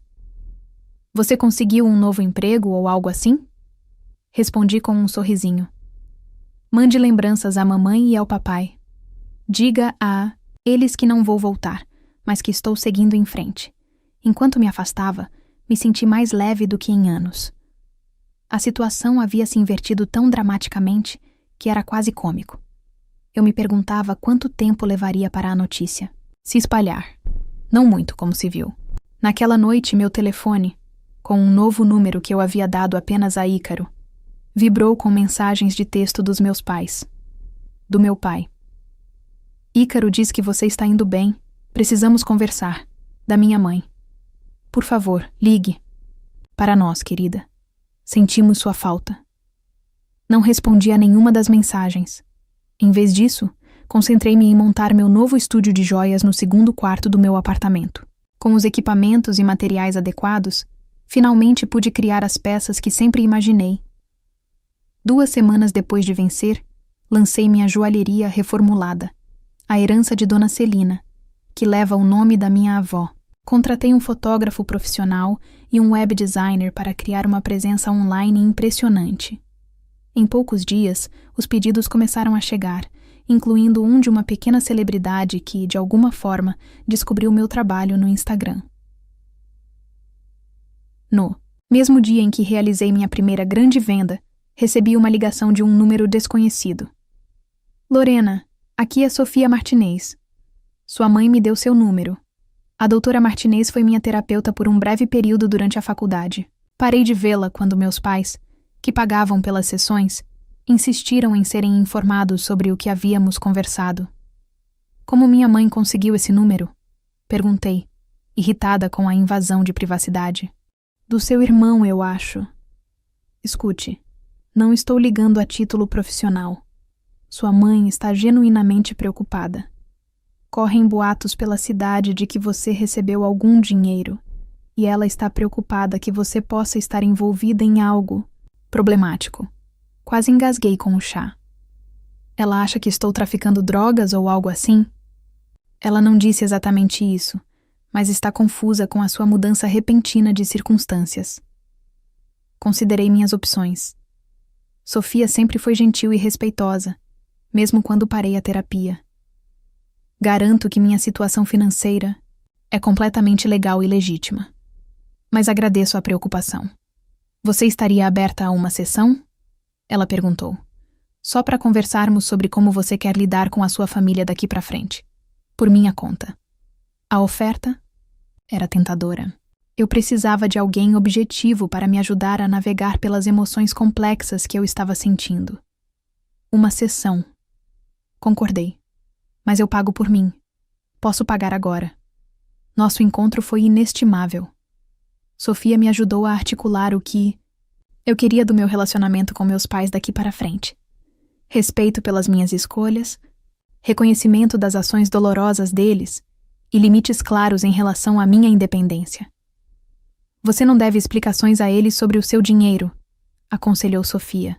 Você conseguiu um novo emprego ou algo assim? Respondi com um sorrisinho. Mande lembranças à mamãe e ao papai. Diga a eles que não vou voltar, mas que estou seguindo em frente. Enquanto me afastava, me senti mais leve do que em anos. A situação havia se invertido tão dramaticamente que era quase cômico. Eu me perguntava quanto tempo levaria para a notícia se espalhar. Não muito, como se viu. Naquela noite, meu telefone, com um novo número que eu havia dado apenas a Ícaro, vibrou com mensagens de texto dos meus pais. Do meu pai. Ícaro diz que você está indo bem. Precisamos conversar. Da minha mãe. Por favor, ligue. Para nós, querida. Sentimos sua falta. Não respondi a nenhuma das mensagens. Em vez disso, concentrei-me em montar meu novo estúdio de joias no segundo quarto do meu apartamento. Com os equipamentos e materiais adequados, finalmente pude criar as peças que sempre imaginei. 2 semanas depois de vencer, lancei minha joalheria reformulada, a herança de Dona Celina, que leva o nome da minha avó. Contratei um fotógrafo profissional e um web designer para criar uma presença online impressionante. Em poucos dias, os pedidos começaram a chegar, incluindo um de uma pequena celebridade que, de alguma forma, descobriu meu trabalho no Instagram. No mesmo dia em que realizei minha primeira grande venda, recebi uma ligação de um número desconhecido. Lorena, aqui é Sofia Martinez. Sua mãe me deu seu número. A doutora Martinez foi minha terapeuta por um breve período durante a faculdade. Parei de vê-la quando meus pais, que pagavam pelas sessões, insistiram em serem informados sobre o que havíamos conversado. Como minha mãe conseguiu esse número? Perguntei, irritada com a invasão de privacidade. Do seu irmão, eu acho. Escute, não estou ligando a título profissional. Sua mãe está genuinamente preocupada. Correm boatos pela cidade de que você recebeu algum dinheiro, e ela está preocupada que você possa estar envolvida em algo problemático. Quase engasguei com o chá. Ela acha que estou traficando drogas ou algo assim? Ela não disse exatamente isso, mas está confusa com a sua mudança repentina de circunstâncias. Considerei minhas opções. Sofia sempre foi gentil e respeitosa, mesmo quando parei a terapia. Garanto que minha situação financeira é completamente legal e legítima. Mas agradeço a preocupação. Você estaria aberta a uma sessão? Ela perguntou. Só para conversarmos sobre como você quer lidar com a sua família daqui para frente. Por minha conta. A oferta era tentadora. Eu precisava de alguém objetivo para me ajudar a navegar pelas emoções complexas que eu estava sentindo. Uma sessão. Concordei. Mas eu pago por mim. Posso pagar agora. Nosso encontro foi inestimável. Sofia me ajudou a articular o que eu queria do meu relacionamento com meus pais daqui para frente. Respeito pelas minhas escolhas, reconhecimento das ações dolorosas deles e limites claros em relação à minha independência. Você não deve explicações a eles sobre o seu dinheiro, aconselhou Sofia.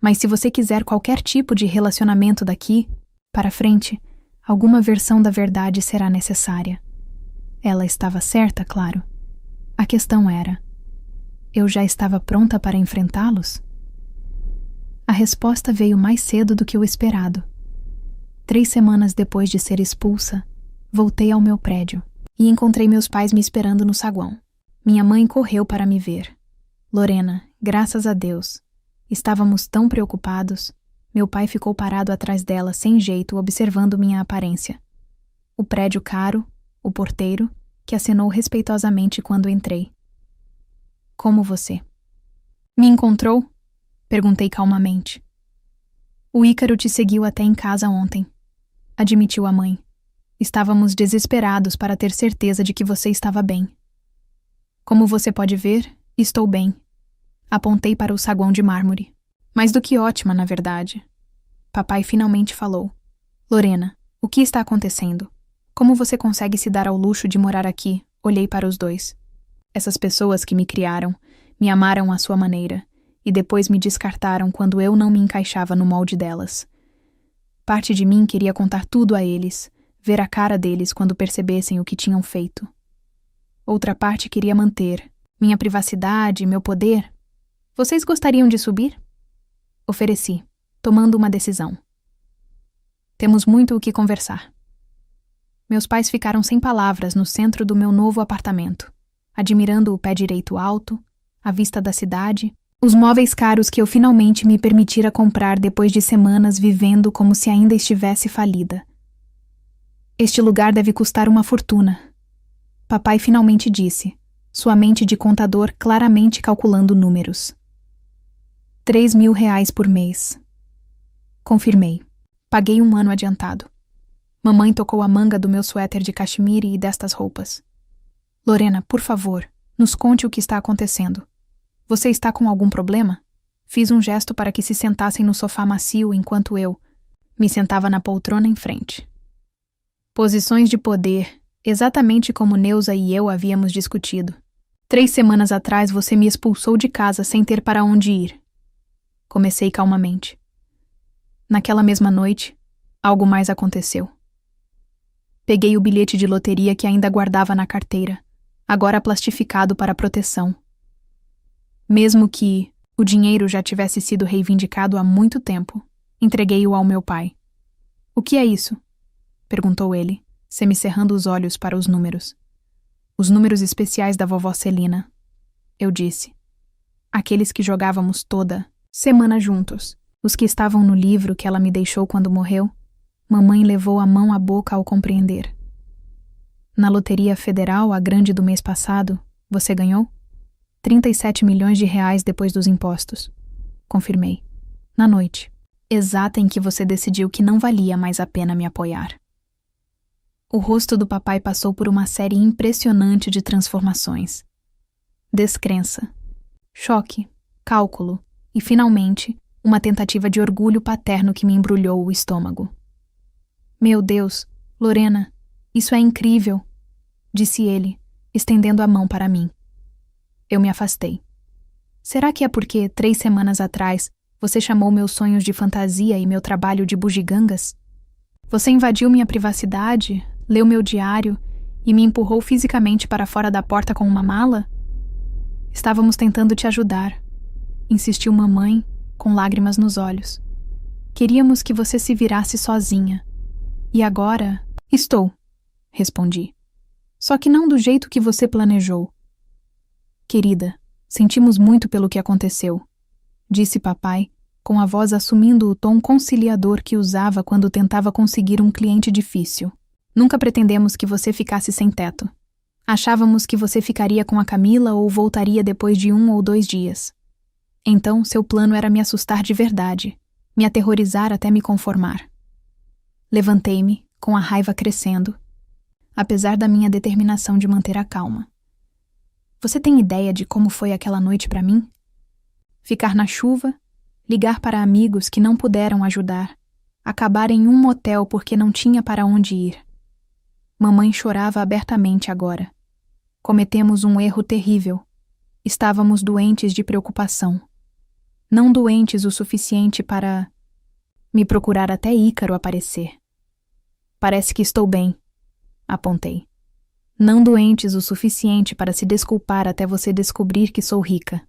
Mas se você quiser qualquer tipo de relacionamento daqui para frente, alguma versão da verdade será necessária. Ela estava certa, claro. A questão era: eu já estava pronta para enfrentá-los? A resposta veio mais cedo do que o esperado. 3 semanas depois de ser expulsa, voltei ao meu prédio e encontrei meus pais me esperando no saguão. Minha mãe correu para me ver. Lorena, graças a Deus. Estávamos tão preocupados. Meu pai ficou parado atrás dela, sem jeito, observando minha aparência. O prédio caro, o porteiro, que acenou respeitosamente quando entrei. Como você? Me encontrou? Perguntei calmamente. O Ícaro te seguiu até em casa ontem, admitiu a mãe. Estávamos desesperados para ter certeza de que você estava bem. Como você pode ver, estou bem. Apontei para o saguão de mármore. Mais do que ótima, na verdade. Papai finalmente falou. Lorena, o que está acontecendo? Como você consegue se dar ao luxo de morar aqui? Olhei para os dois. Essas pessoas que me criaram, me amaram à sua maneira, e depois me descartaram quando eu não me encaixava no molde delas. Parte de mim queria contar tudo a eles, ver a cara deles quando percebessem o que tinham feito. Outra parte queria manter minha privacidade, meu poder. Vocês gostariam de subir? Ofereci, tomando uma decisão. Temos muito o que conversar. Meus pais ficaram sem palavras no centro do meu novo apartamento, admirando o pé direito alto, a vista da cidade, os móveis caros que eu finalmente me permitira comprar depois de semanas vivendo como se ainda estivesse falida. Este lugar deve custar uma fortuna. Papai finalmente disse, sua mente de contador claramente calculando números. R$3.000 por mês. Confirmei. Paguei 1 ano adiantado. Mamãe tocou a manga do meu suéter de cachemire e destas roupas. Lorena, por favor, Nos conte o que está acontecendo. Você está com algum problema? Fiz um gesto para que se sentassem no sofá macio enquanto eu me sentava na poltrona em frente. Posições de poder, exatamente como Neuza e eu havíamos discutido. 3 semanas atrás você me expulsou de casa sem ter para onde ir. Comecei calmamente. Naquela mesma noite, algo mais aconteceu. Peguei o bilhete de loteria que ainda guardava na carteira, agora plastificado para proteção. Mesmo que o dinheiro já tivesse sido reivindicado há muito tempo, entreguei-o ao meu pai. O que é isso? Perguntou ele, semicerrando os olhos para os números. Os números especiais da vovó Celina. Eu disse. Aqueles que jogávamos toda semana juntos. Os que estavam no livro que ela me deixou quando morreu. Mamãe levou a mão à boca ao compreender. Na Loteria Federal, a grande do mês passado, você ganhou? 37 milhões de reais depois dos impostos. Confirmei. Na noite. Exata em que você decidiu que não valia mais a pena me apoiar. O rosto do papai passou por uma série impressionante de transformações. Descrença, choque, cálculo e, finalmente, uma tentativa de orgulho paterno que me embrulhou o estômago. Meu Deus, Lorena, isso é incrível, disse ele, estendendo a mão para mim. Eu me afastei. Será que é porque 3 semanas atrás você chamou meus sonhos de fantasia e meu trabalho de bugigangas? Você invadiu minha privacidade, leu meu diário e me empurrou fisicamente para fora da porta com uma mala? Estávamos tentando te ajudar, insistiu mamãe, com lágrimas nos olhos. Queríamos que você se virasse sozinha. E agora, estou, respondi. Só que não do jeito que você planejou. Querida, sentimos muito pelo que aconteceu, disse papai, com a voz assumindo o tom conciliador que usava quando tentava conseguir um cliente difícil. Nunca pretendemos que você ficasse sem teto. Achávamos que você ficaria com a Camila ou voltaria depois de 1 ou 2 dias. Então, seu plano era me assustar de verdade, me aterrorizar até me conformar. Levantei-me, com a raiva crescendo, apesar da minha determinação de manter a calma. Você tem ideia de como foi aquela noite para mim? Ficar na chuva, ligar para amigos que não puderam ajudar, acabar em um motel porque não tinha para onde ir. Mamãe chorava abertamente agora. Cometemos um erro terrível. Estávamos doentes de preocupação. Não doentes o suficiente para me procurar até Ícaro aparecer. Parece que estou bem, apontei. Não doentes o suficiente para se desculpar até você descobrir que sou rica.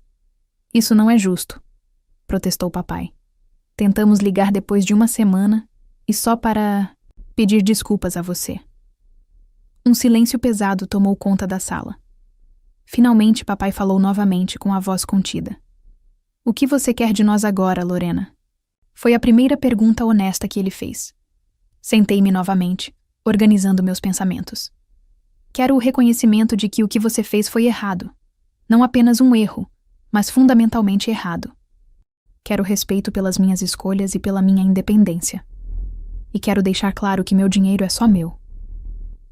Isso não é justo, protestou papai. Tentamos ligar depois de 1 semana e só para pedir desculpas a você. Um silêncio pesado tomou conta da sala. Finalmente papai falou novamente com a voz contida. O que você quer de nós agora, Lorena? Foi a primeira pergunta honesta que ele fez. Sentei-me novamente, organizando meus pensamentos. Quero o reconhecimento de que o que você fez foi errado. Não apenas um erro, mas fundamentalmente errado. Quero respeito pelas minhas escolhas e pela minha independência. E quero deixar claro que meu dinheiro é só meu.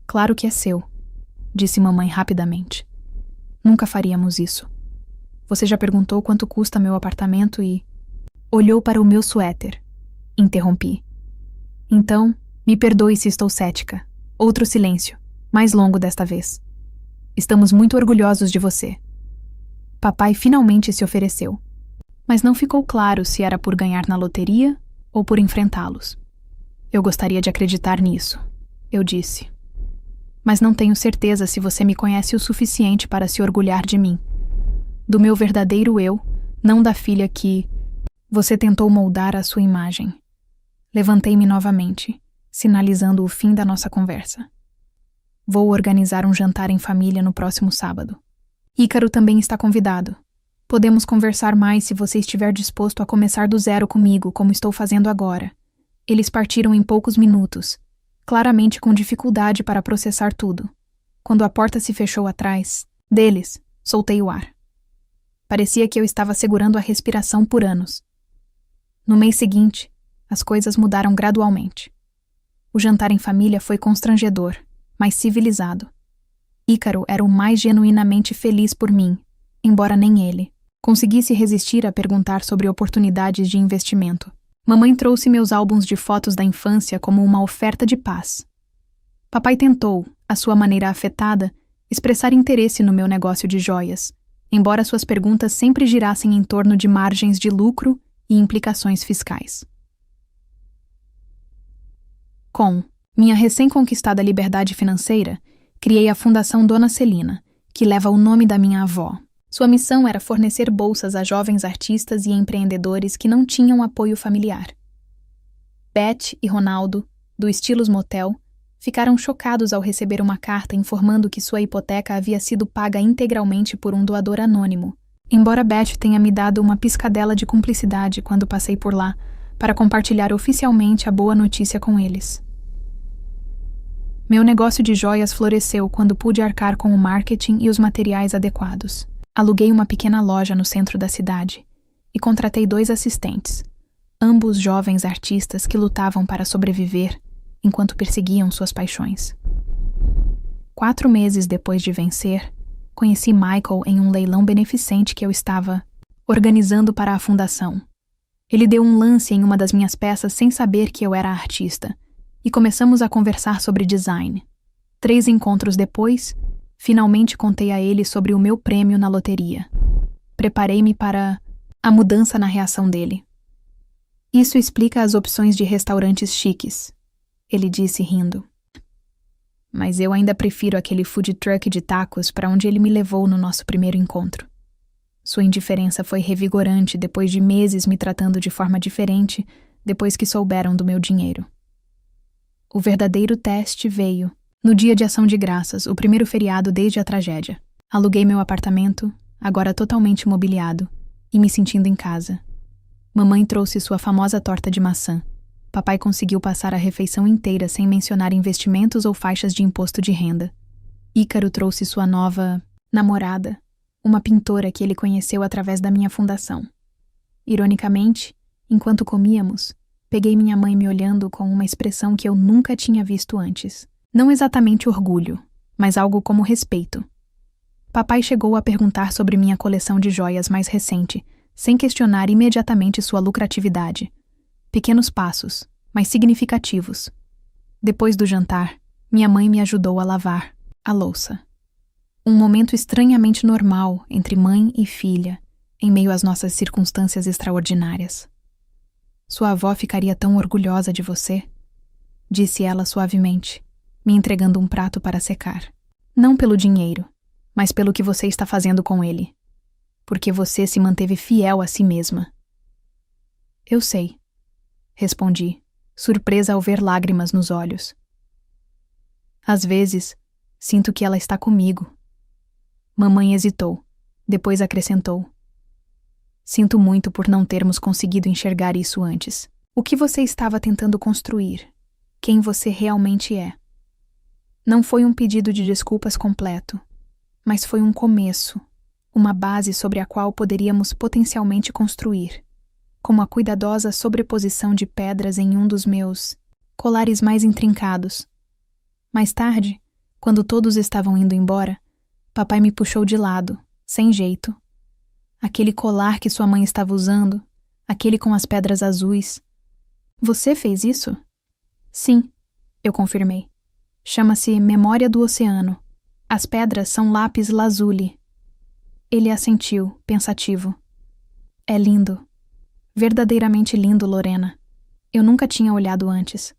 Claro que é seu, disse mamãe rapidamente. Nunca faríamos isso. Você já perguntou quanto custa meu apartamento e... Olhou para o meu suéter. Interrompi. Então, me perdoe se estou cética. Outro silêncio, mais longo desta vez. Estamos muito orgulhosos de você. Papai finalmente se ofereceu. Mas não ficou claro se era por ganhar na loteria ou por enfrentá-los. Eu gostaria de acreditar nisso, eu disse. Mas não tenho certeza se você me conhece o suficiente para se orgulhar de mim. Do meu verdadeiro eu, não da filha que você tentou moldar à sua imagem. Levantei-me novamente, sinalizando o fim da nossa conversa. Vou organizar um jantar em família no próximo sábado. Ícaro também está convidado. Podemos conversar mais se você estiver disposto a começar do zero comigo, como estou fazendo agora. Eles partiram em poucos minutos, claramente com dificuldade para processar tudo. Quando a porta se fechou atrás deles, soltei o ar. Parecia que eu estava segurando a respiração por anos. No mês seguinte, as coisas mudaram gradualmente. O jantar em família foi constrangedor, mas civilizado. Ícaro era o mais genuinamente feliz por mim, embora nem ele conseguisse resistir a perguntar sobre oportunidades de investimento. Mamãe trouxe meus álbuns de fotos da infância como uma oferta de paz. Papai tentou, à sua maneira afetada, expressar interesse no meu negócio de joias, embora suas perguntas sempre girassem em torno de margens de lucro e implicações fiscais. Com minha recém-conquistada liberdade financeira, criei a Fundação Dona Celina, que leva o nome da minha avó. Sua missão era fornecer bolsas a jovens artistas e empreendedores que não tinham apoio familiar. Beth e Ronaldo, do Estilos Motel, ficaram chocados ao receber uma carta informando que sua hipoteca havia sido paga integralmente por um doador anônimo, embora Beth tenha me dado uma piscadela de cumplicidade quando passei por lá, para compartilhar oficialmente a boa notícia com eles. Meu negócio de joias floresceu quando pude arcar com o marketing e os materiais adequados. Aluguei uma pequena loja no centro da cidade e contratei 2 assistentes, ambos jovens artistas que lutavam para sobreviver enquanto perseguiam suas paixões. 4 meses depois de vencer, conheci Michael em um leilão beneficente que eu estava organizando para a fundação. Ele deu um lance em uma das minhas peças sem saber que eu era artista, e começamos a conversar sobre design. 3 encontros depois, finalmente contei a ele sobre o meu prêmio na loteria. Preparei-me para a mudança na reação dele. Isso explica as opções de restaurantes chiques, ele disse rindo. Mas eu ainda prefiro aquele food truck de tacos para onde ele me levou no nosso primeiro encontro. Sua indiferença foi revigorante depois de meses me tratando de forma diferente depois que souberam do meu dinheiro. O verdadeiro teste veio no dia de Ação de Graças, o primeiro feriado desde a tragédia. Aluguei meu apartamento, agora totalmente mobiliado, e me sentindo em casa. Mamãe trouxe sua famosa torta de maçã. Papai conseguiu passar a refeição inteira sem mencionar investimentos ou faixas de imposto de renda. Ícaro trouxe sua nova namorada, uma pintora que ele conheceu através da minha fundação. Ironicamente, enquanto comíamos, peguei minha mãe me olhando com uma expressão que eu nunca tinha visto antes. Não exatamente orgulho, mas algo como respeito. Papai chegou a perguntar sobre minha coleção de joias mais recente, sem questionar imediatamente sua lucratividade. Pequenos passos, mas significativos. Depois do jantar, minha mãe me ajudou a lavar a louça. Um momento estranhamente normal entre mãe e filha, em meio às nossas circunstâncias extraordinárias. Sua avó ficaria tão orgulhosa de você, disse ela suavemente, me entregando um prato para secar. Não pelo dinheiro, mas pelo que você está fazendo com ele. Porque você se manteve fiel a si mesma. Eu sei, respondi, surpresa ao ver lágrimas nos olhos. Às vezes, sinto que ela está comigo. Mamãe hesitou, depois acrescentou. Sinto muito por não termos conseguido enxergar isso antes. O que você estava tentando construir? Quem você realmente é? Não foi um pedido de desculpas completo, mas foi um começo, uma base sobre a qual poderíamos potencialmente construir, como a cuidadosa sobreposição de pedras em um dos meus colares mais intrincados. Mais tarde, quando todos estavam indo embora, papai me puxou de lado, sem jeito. Aquele colar que sua mãe estava usando, aquele com as pedras azuis. Você fez isso? Sim, eu confirmei. Chama-se Memória do Oceano. As pedras são lápis lazuli. Ele assentiu, pensativo. É lindo. Verdadeiramente lindo, Lorena. Eu nunca tinha olhado antes.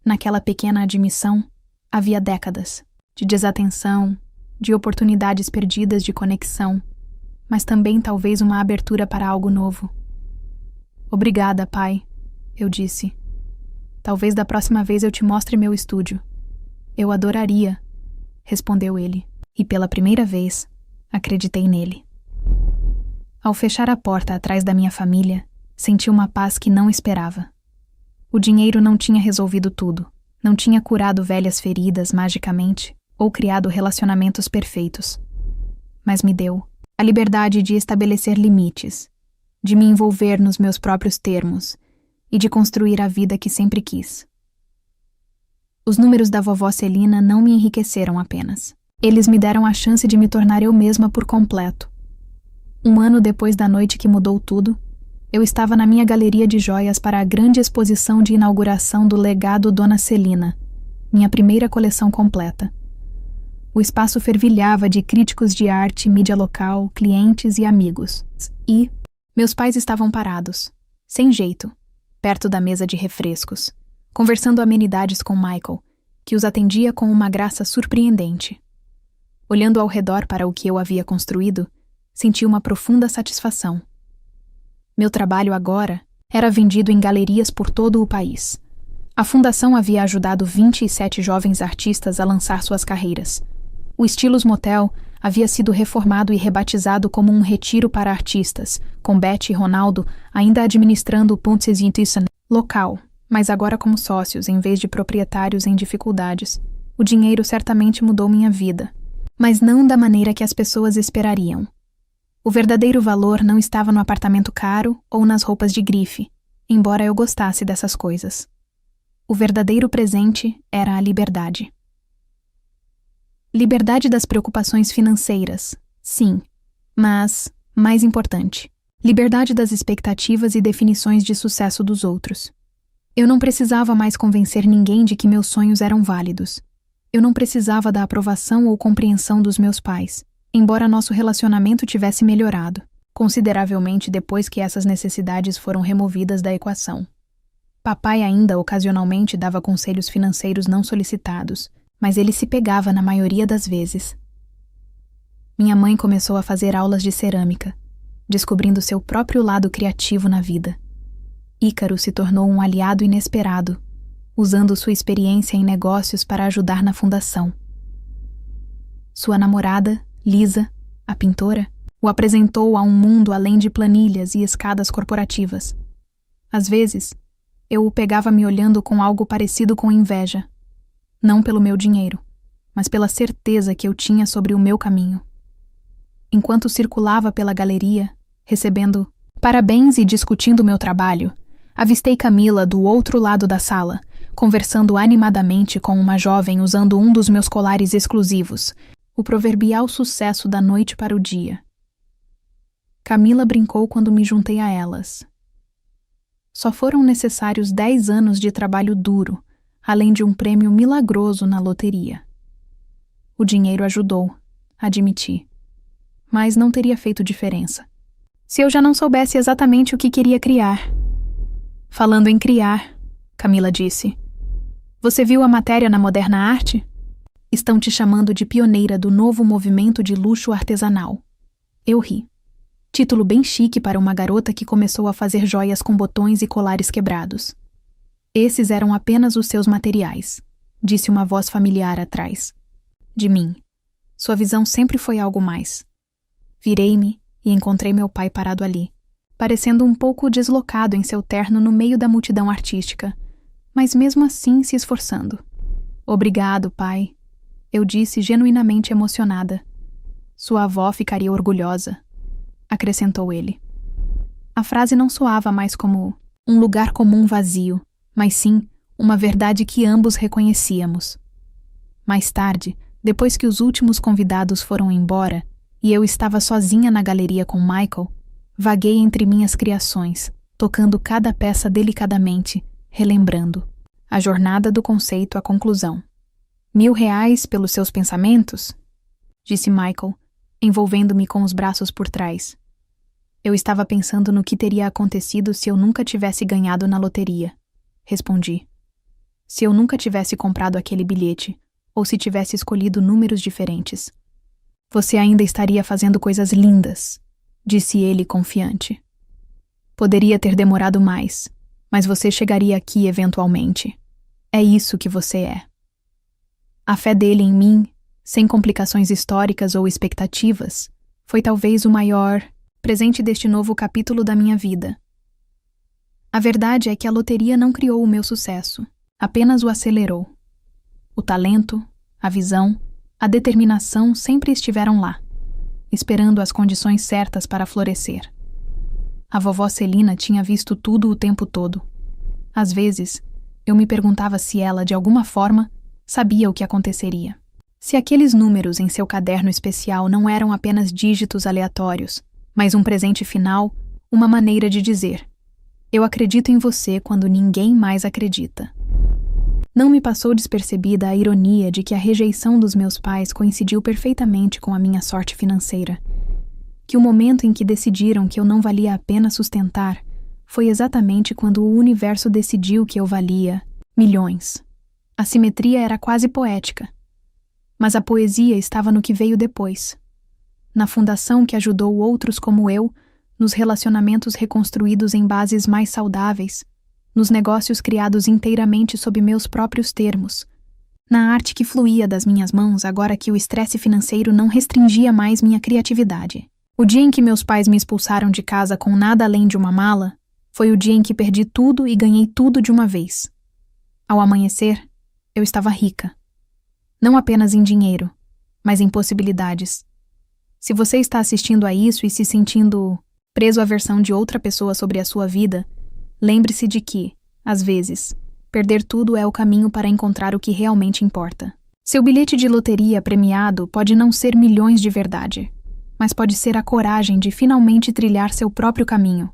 Naquela pequena admissão, havia décadas de desatenção, de oportunidades perdidas de conexão, mas também talvez uma abertura para algo novo. Obrigada, pai, eu disse. Talvez da próxima vez eu te mostre meu estúdio. Eu adoraria, respondeu ele, e pela primeira vez, acreditei nele. Ao fechar a porta atrás da minha família, senti uma paz que não esperava. O dinheiro não tinha resolvido tudo, não tinha curado velhas feridas magicamente ou criado relacionamentos perfeitos, mas me deu a liberdade de estabelecer limites, de me envolver nos meus próprios termos e de construir a vida que sempre quis. Os números da vovó Celina não me enriqueceram apenas. Eles me deram a chance de me tornar eu mesma por completo. 1 ano depois da noite que mudou tudo, eu estava na minha galeria de joias para a grande exposição de inauguração do legado Dona Celina, minha primeira coleção completa. O espaço fervilhava de críticos de arte, mídia local, clientes e amigos. E meus pais estavam parados, sem jeito, perto da mesa de refrescos, conversando amenidades com Michael, que os atendia com uma graça surpreendente. Olhando ao redor para o que eu havia construído, senti uma profunda satisfação. Meu trabalho agora era vendido em galerias por todo o país. A fundação havia ajudado 27 jovens artistas a lançar suas carreiras. O Estilos Motel havia sido reformado e rebatizado como um retiro para artistas, com Beth e Ronaldo ainda administrando o Punts Institution local, mas agora como sócios em vez de proprietários em dificuldades. O dinheiro certamente mudou minha vida, mas não da maneira que as pessoas esperariam. O verdadeiro valor não estava no apartamento caro ou nas roupas de grife, embora eu gostasse dessas coisas. O verdadeiro presente era a liberdade. Liberdade das preocupações financeiras, sim, mas, mais importante, liberdade das expectativas e definições de sucesso dos outros. Eu não precisava mais convencer ninguém de que meus sonhos eram válidos. Eu não precisava da aprovação ou compreensão dos meus pais, embora nosso relacionamento tivesse melhorado, consideravelmente depois que essas necessidades foram removidas da equação. Papai ainda ocasionalmente dava conselhos financeiros não solicitados, mas ele se pegava na maioria das vezes. Minha mãe começou a fazer aulas de cerâmica, descobrindo seu próprio lado criativo na vida. Ícaro se tornou um aliado inesperado, usando sua experiência em negócios para ajudar na fundação. Sua namorada, Lisa, a pintora, o apresentou a um mundo além de planilhas e escadas corporativas. Às vezes, eu o pegava me olhando com algo parecido com inveja. Não pelo meu dinheiro, mas pela certeza que eu tinha sobre o meu caminho. Enquanto circulava pela galeria, recebendo parabéns e discutindo meu trabalho, avistei Camila do outro lado da sala, conversando animadamente com uma jovem usando um dos meus colares exclusivos, o proverbial sucesso da noite para o dia. Camila brincou quando me juntei a elas. Só foram necessários 10 anos de trabalho duro, além de um prêmio milagroso na loteria. O dinheiro ajudou, admiti, mas não teria feito diferença se eu já não soubesse exatamente o que queria criar. Falando em criar, Camila disse, você viu a matéria na Moderna Arte? Estão te chamando de pioneira do novo movimento de luxo artesanal. Eu ri. Título bem chique para uma garota que começou a fazer joias com botões e colares quebrados. Esses eram apenas os seus materiais, disse uma voz familiar atrás. De mim. Sua visão sempre foi algo mais. Virei-me e encontrei meu pai parado ali, parecendo um pouco deslocado em seu terno no meio da multidão artística, mas mesmo assim se esforçando. Obrigado, pai, eu disse genuinamente emocionada. Sua avó ficaria orgulhosa, acrescentou ele. A frase não soava mais como um lugar comum vazio, mas sim uma verdade que ambos reconhecíamos. Mais tarde, depois que os últimos convidados foram embora e eu estava sozinha na galeria com Michael, vaguei entre minhas criações, tocando cada peça delicadamente, relembrando a jornada do conceito à conclusão. R$1.000 pelos seus pensamentos? Disse Michael, envolvendo-me com os braços por trás. Eu estava pensando no que teria acontecido se eu nunca tivesse ganhado na loteria. Respondi. Se eu nunca tivesse comprado aquele bilhete, ou se tivesse escolhido números diferentes. Você ainda estaria fazendo coisas lindas, disse ele confiante. Poderia ter demorado mais, mas você chegaria aqui eventualmente. É isso que você é. A fé dele em mim, sem complicações históricas ou expectativas, foi talvez o maior presente deste novo capítulo da minha vida. A verdade é que a loteria não criou o meu sucesso, apenas o acelerou. O talento, a visão, a determinação sempre estiveram lá, esperando as condições certas para florescer. A vovó Celina tinha visto tudo o tempo todo. Às vezes, eu me perguntava se ela, de alguma forma, sabia o que aconteceria. Se aqueles números em seu caderno especial não eram apenas dígitos aleatórios, mas um presente final, uma maneira de dizer: eu acredito em você quando ninguém mais acredita. Não me passou despercebida a ironia de que a rejeição dos meus pais coincidiu perfeitamente com a minha sorte financeira. Que o momento em que decidiram que eu não valia a pena sustentar foi exatamente quando o universo decidiu que eu valia milhões. A simetria era quase poética. Mas a poesia estava no que veio depois. Na fundação que ajudou outros como eu, nos relacionamentos reconstruídos em bases mais saudáveis, nos negócios criados inteiramente sob meus próprios termos, na arte que fluía das minhas mãos agora que o estresse financeiro não restringia mais minha criatividade. O dia em que meus pais me expulsaram de casa com nada além de uma mala, foi o dia em que perdi tudo e ganhei tudo de uma vez. Ao amanhecer, eu estava rica. Não apenas em dinheiro, mas em possibilidades. Se você está assistindo a isso e se sentindo preso à versão de outra pessoa sobre a sua vida, lembre-se de que, às vezes, perder tudo é o caminho para encontrar o que realmente importa. Seu bilhete de loteria premiado pode não ser milhões de verdade, mas pode ser a coragem de finalmente trilhar seu próprio caminho.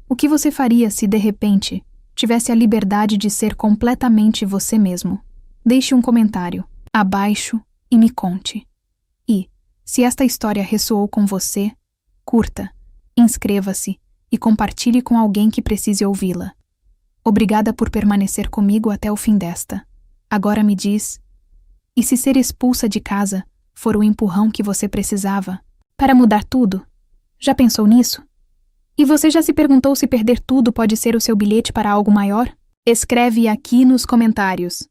O que você faria se, de repente, tivesse a liberdade de ser completamente você mesmo? Deixe um comentário abaixo e me conte. E, se esta história ressoou com você, curta, inscreva-se e compartilhe com alguém que precise ouvi-la. Obrigada por permanecer comigo até o fim desta. Agora me diz, e se ser expulsa de casa for o empurrão que você precisava para mudar tudo? Já pensou nisso? E você já se perguntou se perder tudo pode ser o seu bilhete para algo maior? Escreve aqui nos comentários.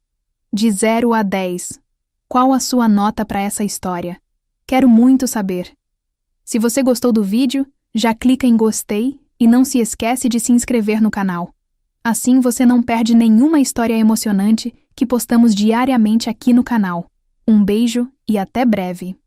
De 0 a 10. Qual a sua nota para essa história? Quero muito saber. Se você gostou do vídeo, já clica em gostei e não se esquece de se inscrever no canal. Assim você não perde nenhuma história emocionante que postamos diariamente aqui no canal. Um beijo e até breve!